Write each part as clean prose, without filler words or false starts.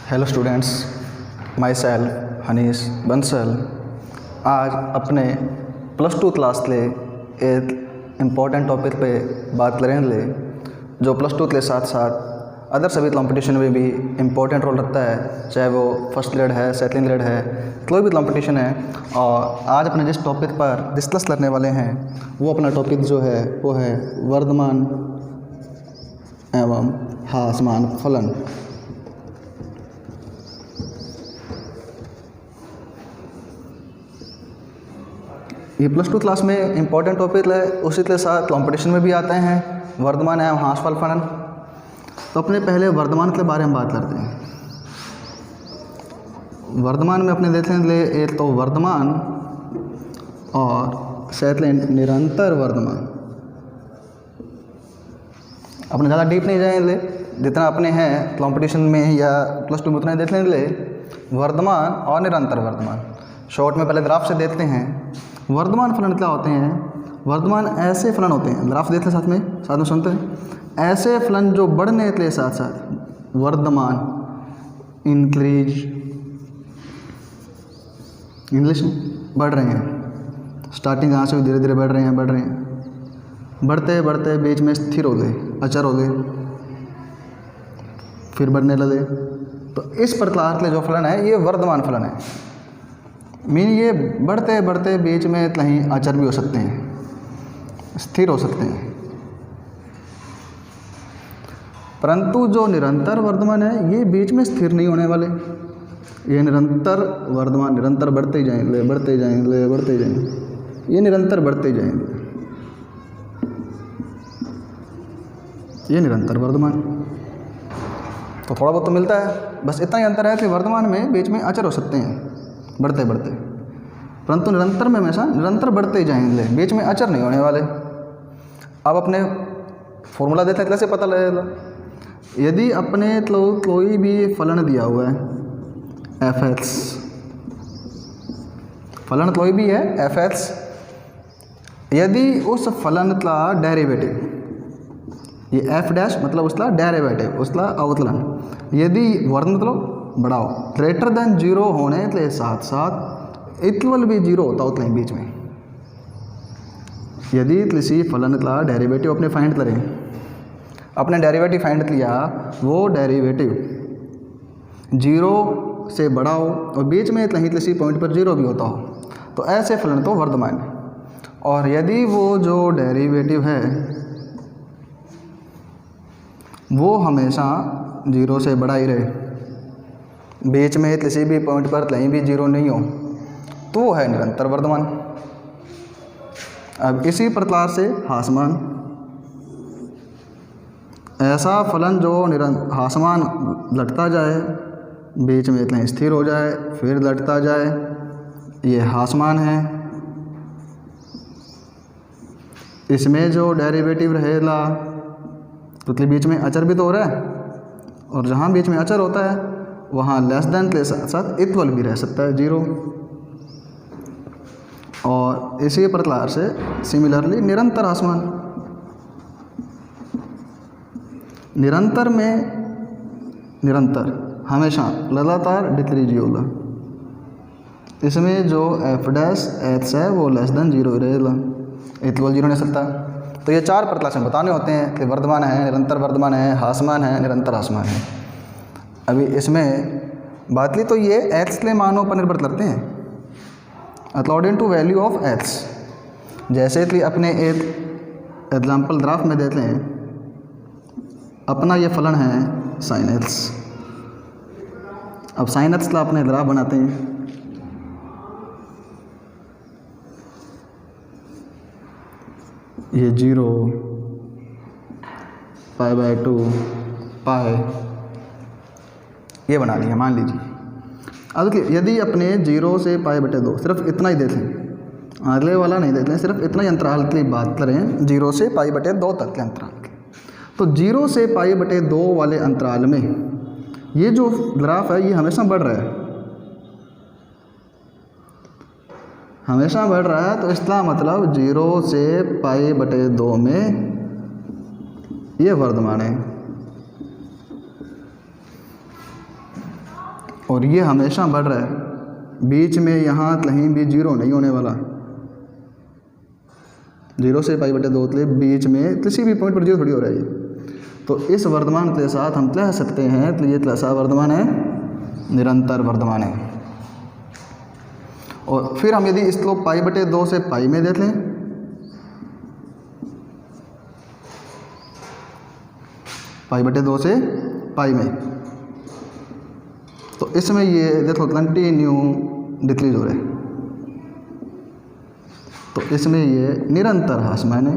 Hello students, my self Hanish Bansal. आज अपने +2 class ले एक इम्पॉर्टेंट टॉपिक पे बात करेंगे जो +2 के साथ साथ अदर सभी कंपटीशन में भी इम्पॉर्टेंट रोल रखता है, चाहे वो फर्स्ट ग्रेड है, सेकंड ग्रेड है, कोई भी कंपटीशन है। और आज अपने जिस टॉपिक पर डिस्कस करने वाले हैं वो अपना टॉपिक जो है वो है वर्धमान एवं ह्रासमान फलन। ये +2 क्लास में इम्पॉर्टेंट टॉपिक है, उसी के साथ कंपटीशन में भी आते हैं वर्धमान एवं ह्रासमान फलन। तो अपने पहले वर्धमान के बारे में बात करते हैं। वर्धमान में अपने देख लेंगे एक तो वर्धमान और सेकंड निरंतर वर्धमान। अपने ज़्यादा डीप नहीं जाएंगे, जितना अपने हैं कंपटीशन में या +2 में उतना ही देख लेंगे वर्धमान और निरंतर वर्धमान। शॉर्ट में पहले ग्राफ से देखते हैं वर्धमान फलन क्या होते हैं। वर्धमान ऐसे फलन होते हैं, ग्राफ देखते हैं साथ में सुनते हैं। ऐसे फलन जो बढ़ने के साथ साथ वर्धमान इंक्रीज इंग्लिश में बढ़ रहे हैं। स्टार्टिंग यहाँ से धीरे धीरे बढ़ रहे हैं, बढ़ते बढ़ते बीच में स्थिर हो गए, अचर हो गए, फिर बढ़ने लगे। तो इस प्रकार के जो फलन है ये वर्धमान फलन है। मीन ये बढ़ते बढ़ते बीच में कहीं अचर भी हो सकते हैं, स्थिर हो सकते हैं। परंतु जो निरंतर वर्धमान है ये बीच में स्थिर नहीं होने वाले। ये निरंतर वर्धमान निरंतर बढ़ते जाएंगे, ये निरंतर बढ़ते जाएंगे, ये निरंतर वर्धमान। तो थोड़ा बहुत तो मिलता है, बस इतना ही अंतर है कि वर्धमान में बीच में अचर हो सकते हैं बढ़ते बढ़ते, परंतु निरंतर में हमेशा निरंतर बढ़ते ही जाएंगे, बीच में अचर नहीं होने वाले। अब अपने फॉर्मूला देते हैं, कैसे पता लगेगा। यदि अपने कोई भी फलन दिया हुआ है f(x), फलन कोई भी है f(x), यदि उस फलन का डेरिवेटिव, ये f' मतलब उसका डेरिवेटिव, उसका अवकलन, यदि वर्ग मतलब बढ़ाओ ग्रेटर देन 0 होने के साथ साथ इक्वल भी 0 होता हो कहीं बीच में। यदि किसी फलन का डेरिवेटिव अपने फाइंड करें, अपने डेरिवेटिव फाइंड किया, वो डेरिवेटिव 0 से बड़ा हो और बीच में कहीं किसी पॉइंट पर 0 भी होता हो, तो ऐसे फलन तो वर्धमान है। और यदि वो जो डेरिवेटिव है वो हमेशा 0 से बड़ा ही रहे, बीच में किसी भी पॉइंट पर कहीं भी 0 नहीं हो, तो वो है निरंतर वर्धमान। अब इसी प्रकार से ह्रासमान, ऐसा फलन जो ह्रासमान लटता जाए, बीच में कहीं स्थिर हो जाए, फिर लटता जाए, ये ह्रासमान है। इसमें जो डेरिवेटिव रहेगा, क्योंकि बीच में अचर भी तो हो रहा है, और जहाँ बीच में अचर होता है वहाँ लेस देन के साथ साथ इक्वल भी रह सकता है 0। और इसी प्रकार से सिमिलरली निरंतर ह्रासमान, निरंतर में निरंतर हमेशा लगातार डिक्रीज होगा। इसमें जो f' है वो लेस देन 0 रहेगा, इक्वल 0 नहीं सकता। तो ये 4 प्रकार से बताने होते हैं कि वर्धमान है, निरंतर वर्धमान है, ह्रासमान है, निरंतर ह्रासमान है। अभी इसमें बात ली तो ये x के मानों पर निर्भर करते हैं, according to value of x। जैसे कि अपने एक एग्जाम्पल ग्राफ में देते हैं, अपना ये फलन है sin x। अब sin x का अपने ग्राफ बनाते हैं। ये 0, π/2, पाई, ये बना लिया मान लीजिए। अब यदि अपने 0 से π/2 सिर्फ इतना ही देखें, अगले वाला नहीं देते हैं, सिर्फ इतना ही अंतराल की बात करें, 0 से π/2 तक के अंतराल के, तो 0 से π/2 वाले अंतराल में ये जो ग्राफ है ये हमेशा बढ़ रहा है, हमेशा बढ़ रहा है। तो इसका मतलब 0 से π/2 में ये वर्धमान है। और ये हमेशा बढ़ रहा है, बीच में यहाँ कहीं भी जीरो नहीं होने वाला। 0 से π/2 के बीच में किसी भी पॉइंट पर जीरो थोड़ी हो रहा है ये। तो इस वर्धमान के साथ हम कह सकते हैं तो ये कैसा वर्धमान है, निरंतर वर्धमान है। और फिर हम यदि इसको π/2 से पाई में देख लें, π/2 से पाई में, तो इसमें ये देखो कंटिन्यू डिक्रीज हो रहा है, तो इसमें ये निरंतर ह्रासमान है।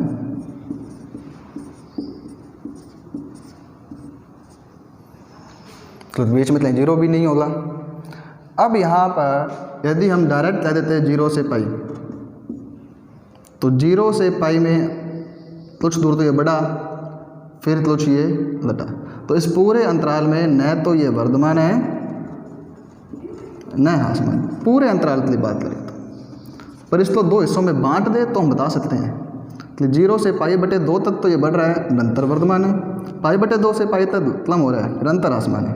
तो बीच में कहीं जीरो भी नहीं होगा। अब यहाँ पर यदि हम डायरेक्ट कह देते हैं 0 से पाई, तो 0 से पाई में कुछ दूर तो ये बढ़ा, फिर कुछ ये घटा, तो इस पूरे अंतराल में न तो ये वर्धमान है न ह्रासमान, पूरे अंतराल की बात करें तो। पर इसको दो हिस्सों में बांट दे तो हम बता सकते हैं कि 0 से π/2 तक तो ये बढ़ रहा है, निरंतर वर्धमान है, π/2 से पाई तक कम हो रहा है, निरंतर ह्रासमान है।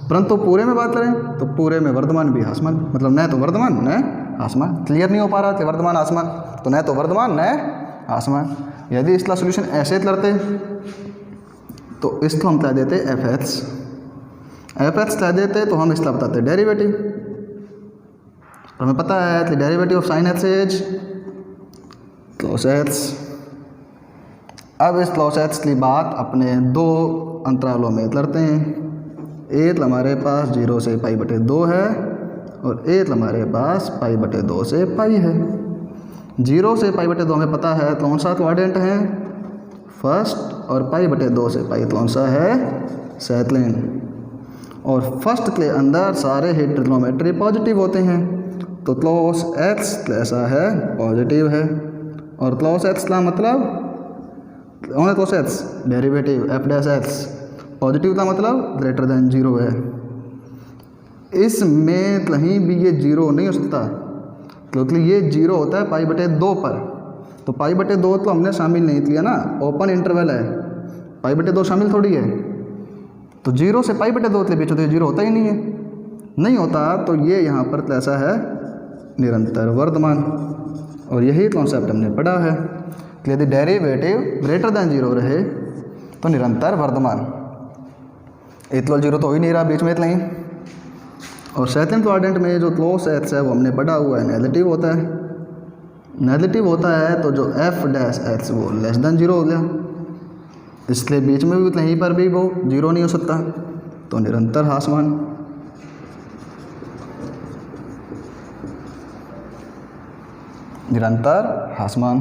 परंतु पूरे में बात करें तो पूरे में वर्धमान भी ह्रासमान, मतलब न तो वर्धमान न ह्रासमान। क्लियर नहीं हो पा रहा कि वर्धमान ह्रासमान, तो न तो वर्धमान न ह्रासमान। यदि इसका सोल्यूशन ऐसे करते तो इसको हम कह देते एफ कह देते, तो हम इसका बताते डेरिवेटिव। हमें पता है कि derivative of sine x is cos x। अब इस cos x की बात अपने दो अंतरालों में करते हैं। एक हमारे पास 0 से π/2 है और एक हमारे पास π/2 से पाई है। 0 से π/2 हमें पता है कौन सा क्वाड्रेंट है, फर्स्ट, और π/2 से पाई कौन सा है, सेकंड। और फर्स्ट के अंदर सारे ही ट्रिग्नोमेट्री पॉजिटिव होते हैं, तो cos x कैसा है, पॉजिटिव है। और cos x का मतलब कौन है, cos x derivative f'(x), positive का मतलब ग्रेटर देन 0 है। इसमें कहीं भी ये 0 नहीं हो सकता, क्योंकि ये 0 होता है π/2 पर, तो π/2 तो हमने शामिल नहीं किया ना, ओपन इंटरवल है, π/2 शामिल थोड़ी है। तो 0 से π/2 के बीच तो ये 0 होता ही नहीं होता, तो ये यहाँ पर कैसा है, निरंतर वर्धमान। और यही कॉन्सेप्ट हमने पढ़ा है कि यदि डेरिवेटिव ग्रेटर देन 0 रहे तो निरंतर वर्धमान। इतना 0 तो हो ही नहीं रहा बीच में इतना ही। और सेकंड क्वाड्रेंट में जो cos x है वो हमने पढ़ा हुआ है, नेगेटिव होता है। नेगेटिव होता है तो जो f'(x) वो लेस देन 0 हो गया, इसलिए बीच में भी कहीं पर भी वो 0 नहीं हो सकता, तो निरंतर ह्रासमान। निरंतर ह्रासमान।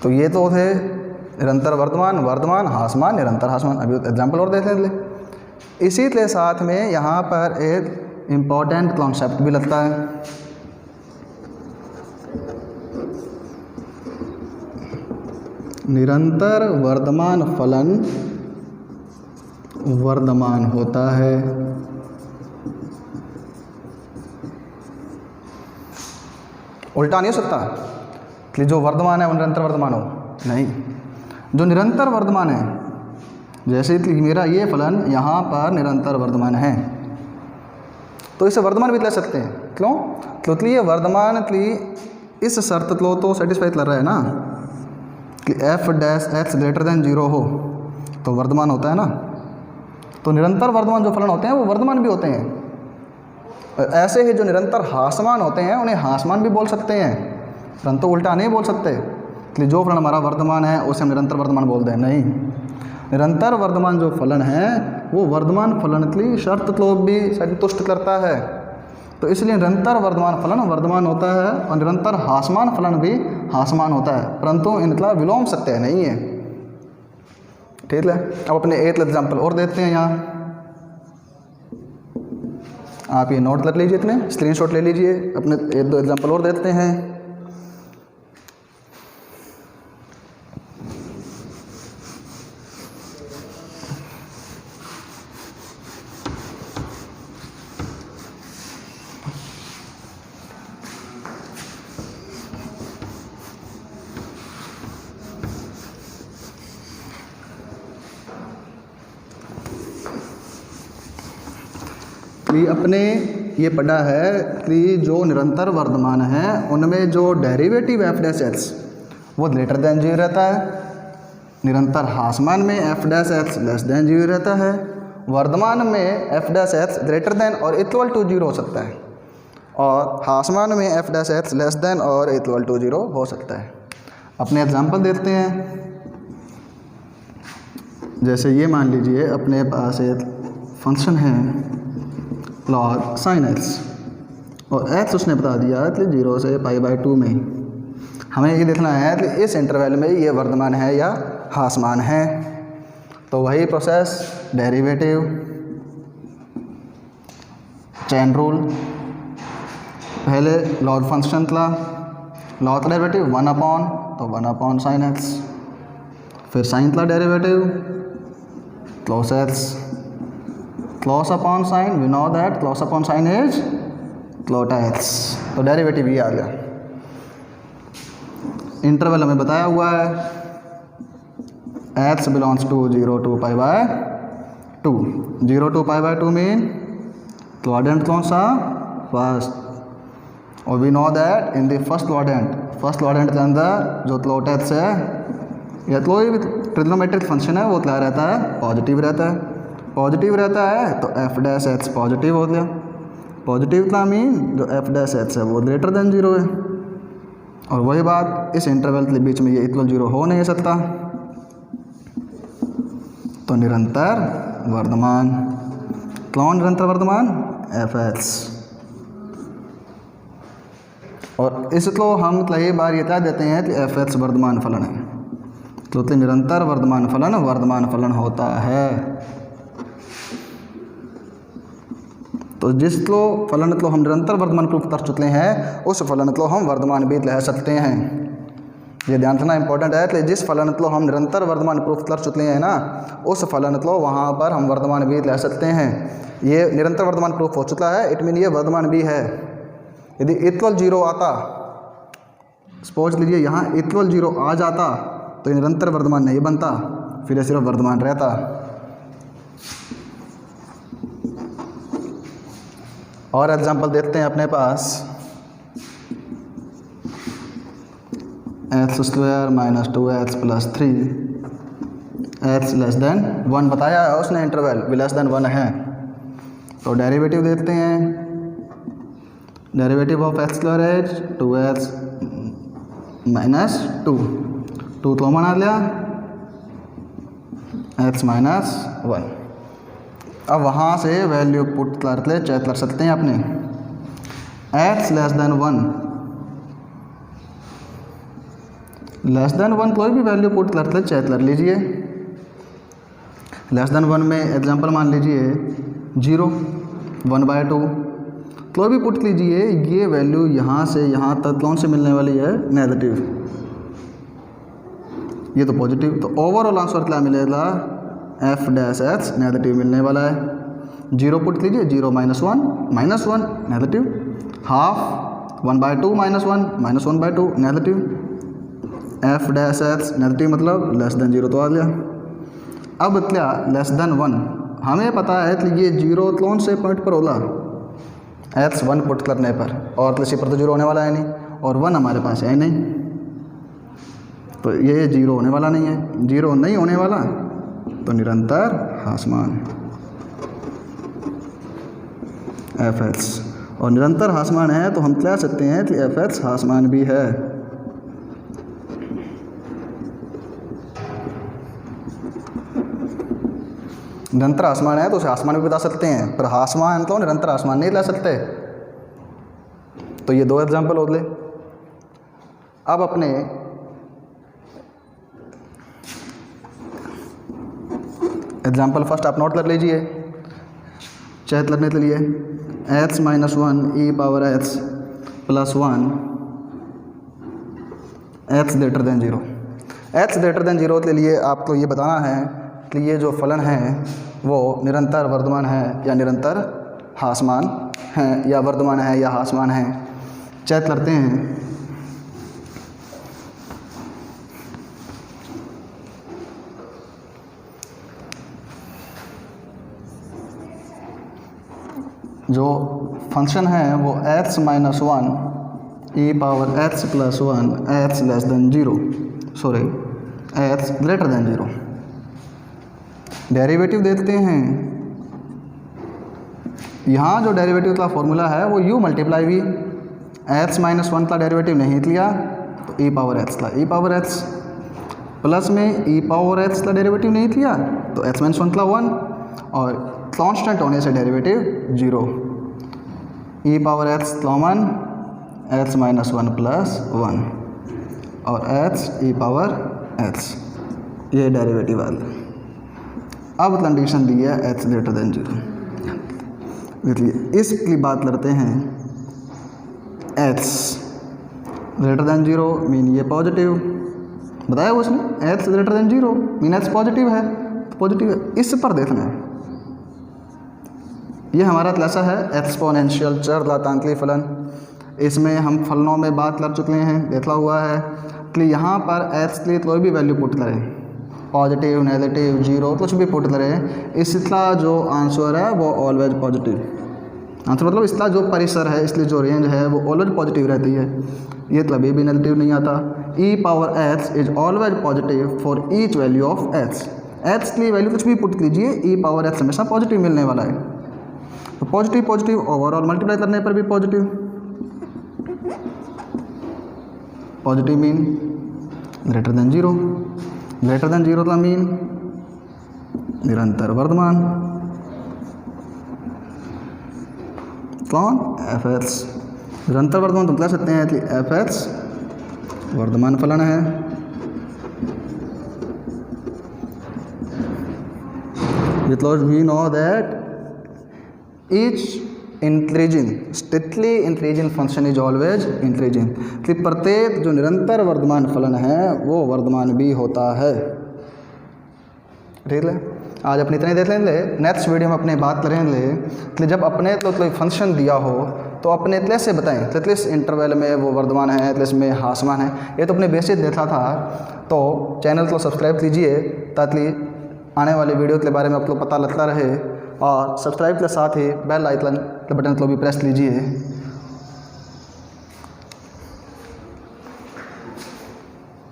तो ये तो थे निरंतर वर्धमान, वर्धमान, ह्रासमान, निरंतर ह्रासमान। अभी एग्जाम्पल और देख लें। इसी के साथ में यहाँ पर एक इम्पॉर्टेंट कॉन्सेप्ट भी लगता है, निरंतर वर्धमान फलन वर्धमान होता है। उल्टा नहीं हो सकता कि जो वर्धमान है वो निरंतर वर्धमान हो, नहीं। जो निरंतर वर्धमान है, जैसे कि मेरा ये फलन यहाँ पर निरंतर वर्धमान है, तो इसे वर्धमान भी ले सकते हैं। क्यों? क्योंकि ये वर्धमान की इस शर्त को तो सेटिस्फाई कर रहा है ना कि f'(x) ग्रेटर देन 0 हो तो वर्धमान होता है ना। तो निरंतर वर्धमान जो फलन होते हैं वो वर्धमान भी होते हैं। ऐसे ही जो निरंतर ह्रासमान होते हैं उन्हें ह्रासमान भी बोल सकते हैं, परंतु उल्टा नहीं बोल सकते कि जो फलन हमारा वर्धमान है उसे हम निरंतर वर्धमान बोल दें, नहीं। निरंतर वर्धमान जो फलन है वो वर्धमान फलन की शर्त को भी संतुष्ट करता है, तो इसलिए निरंतर वर्धमान फलन वर्धमान होता है और निरंतर ह्रासमान फलन भी ह्रासमान होता है, परंतु इनका विलोम सत्य नहीं है। ठीक है, अब अपने एक एग्जाम्पल और देते हैं। यहाँ आप ये नोट कर लीजिए, इतने स्क्रीनशॉट ले लीजिए, अपने एक दो एग्जाम्पल और देते हैं। कि अपने ये पढ़ा है कि जो निरंतर वर्धमान है उनमें जो डेरिवेटिव एफ डैश एक्स वो ग्रेटर देन 0 रहता है। निरंतर हासमान में F dash x less than 0 रहता है। वर्धमान में F dash x greater than और इक्वल टू 0 हो सकता है, और हासमान में F dash x less than और इक्वल टू 0 हो सकता है। अपने एग्जांपल देखते हैं। जैसे ये मान लीजिए अपने पास एक फंक्शन है लॉग साइन एक्स, और एक्स उसने बता दिया कि 0 से π/2 में। हमें ये देखना है कि इस इंटरवल में ये वर्धमान है या हासमान है। तो वही प्रोसेस, डेरिवेटिव, चेन रूल। पहले लॉग फंक्शन था, लॉग का डेरिवेटिव 1/, तो 1/sin x, फिर साइन का derivative cos x, cos upon sine, we know that cos upon sine is clot x, तो डेरिवेटिव ये आ गया। इंटरवल हमें बताया हुआ है x belongs to 0 to π/2। 0 to π/2 mean quadrant कौन सा? फर्स्ट। और we know that in the first quadrant के अंदर जो clot x है या कोई भी ट्रिग्नोमेट्रिक फंक्शन है वो क्या रहता है? पॉजिटिव रहता है। पॉजिटिव रहता है तो एफ डैश एक्स पॉजिटिव हो गया। पॉजिटिव का मीन जो एफ डैश एक्स है वो ग्रेटर देन 0 है। और वही बात, इस इंटरवल के बीच में ये इक्वल 0 हो नहीं सकता। तो निरंतर वर्धमान, कौन निरंतर वर्धमान? F x. और इसको हम कई बार ये कह देते हैं कि एफ एक्स वर्धमान फलन है, क्योंकि निरंतर वर्धमान फलन होता है। तो जिसको फलन को हम निरंतर वर्धमान प्रूफ कर चुके हैं उस फलन को हम वर्धमान भी कह सकते हैं। ये ध्यान रखना इंपॉर्टेंट है कि जिस फलन को हम निरंतर वर्धमान प्रूफ कर चुके हैं ना, उस फलन को वहाँ पर हम वर्धमान भी कह सकते हैं। ये निरंतर वर्धमान प्रूफ हो चुका है, इट मीन ये वर्धमान भी है। यदि इक्वल 0 आता, सपोज लीजिए यहाँ इक्वल 0 आ जाता तो ये निरंतर वर्धमान नहीं बनता, फिर ये सिर्फ वर्धमान रहता। और एग्जांपल देखते हैं अपने पास। x² - 2x + 3 x less then 1 बताया है उसने, इंटरवल भी लेस देन 1 है। तो डेरिवेटिव देखते हैं। Derivative of x² is 2x - 2, 2 common आ गया, x - 1। अब वहाँ से वैल्यू पुट करके चेक कर सकते हैं अपने। x लेस देन 1 कोई भी वैल्यू पुट करके चेक कर लीजिए। लेस देन 1 में एग्जांपल मान लीजिए 0, 1/2, कोई भी पुट कीजिए। ये वैल्यू यहाँ से यहाँ तक कौन से मिलने वाली है? नेगेटिव। ये तो पॉजिटिव। तो ओवरऑल आंसर क्या मिलेगा? एफ डैश एक्स नेगेटिव मिलने वाला है। 0 पुट कीजिए, 0 - 1 negative, half 1/2 - 1 -1/2 negative. F dash x negative मतलब लेस देन 0 तो आ गया। अब क्या लेस देन 1, हमें पता है कि ये 0 कौन से पॉइंट पर होगा? एक्स 1 पुट करने पर, और किसी पर तो 0 होने वाला है नहीं, और 1 हमारे पास है नहीं, तो ये 0 होने वाला नहीं है। 0 नहीं होने वाला तो निरंतर हासमान एफ एक्स, और निरंतर हासमान है तो हम कह सकते हैं कि एफ एक्स हासमान भी है। निरंतर आसमान है तो उसे आसमान भी बता सकते हैं, पर हासमान तो निरंतर आसमान नहीं ला सकते। तो ये 2 एग्जाम्पल हो गए। अब अपने एग्जाम्पल फर्स्ट आप नोट कर लीजिए चेक करने के लिए। x - 1 e⁻x + 1 x greater than 0। x greater than 0 के लिए आपको ये बताना है कि ये जो फलन है वो निरंतर वर्धमान है या निरंतर हासमान है, या वर्धमान है या हासमान है। चेक करते हैं। जो फंक्शन है वो x minus 1 e power x plus 1 x less than 0 sorry x greater than 0। Derivative देखते हैं, यहाँ जो डेरिवेटिव का फॉर्मूला है वो u multiply v, x minus 1 का डेरिवेटिव नहीं लिया तो e पावर x का e पावर x, प्लस में e पावर x का डेरिवेटिव नहीं लिया तो x माइनस 1 का 1 और कांस्टेंट होने से derivative 0, e power x common x minus 1 plus 1 और x e पावर x, ये डेरिवेटिव वाला। अब कंडीशन दी है x ग्रेटर देन 0। देखिए इसकी बात करते हैं, x ग्रेटर देन 0 मीन ये पॉजिटिव बताया उसने, x greater than 0 mean x positive है, पॉजिटिव है। इस पर देखना है, ये हमारा क्लासा है एक्सपोनेंशियल चर घातांकी फलन। इसमें हम फलनों में बात कर चुके हैं, देखा हुआ है कि यहाँ पर x के लिए कोई भी वैल्यू पुट करें, पॉजिटिव नेगेटिव 0 कुछ भी पुट करें, इसका जो आंसर है वो ऑलवेज पॉजिटिव आंसर, मतलब इसका जो परिसर है, इसलिए जो रेंज है वो ऑलवेज पॉजिटिव रहती है, ये कभी भी नेगेटिव नहीं आता। e power x is always positive for each value of x, x की वैल्यू कुछ भी पुट कीजिए e पावर x हमेशा पॉजिटिव मिलने वाला है। तो पॉजिटिव पॉजिटिव ओवरऑल मल्टीप्लाई करने पर भी positive, positive mean greater than 0, greater than 0 का मीन निरंतर वर्धमान, कौन f(x), निरंतर वर्धमान तुम कह सकते हैं कि f(x) वर्धमान फलन है। because we know that each increasing stately increasing function is always increasing, कि प्रत्येक जो निरंतर वर्धमान फलन है वो वर्धमान भी होता है। ठीक है, आज अपनी इतने देख लेंगे, नेक्स्ट वीडियो में अपने बात करेंगे कि जब अपने तो कोई फंक्शन दिया हो तो अपने इतने से बताएं कि इस इंटरवल में वो वर्धमान है, इस में हासमान है। ये तो अपने बेसिक देखा था, तो चैनल को सब्सक्राइब कीजिए ताकि आने वाली वीडियो के बारे में आपको पता लगता रहे, और सब्सक्राइब के साथ ही बेल आइकन के बटन को भी प्रेस कीजिए।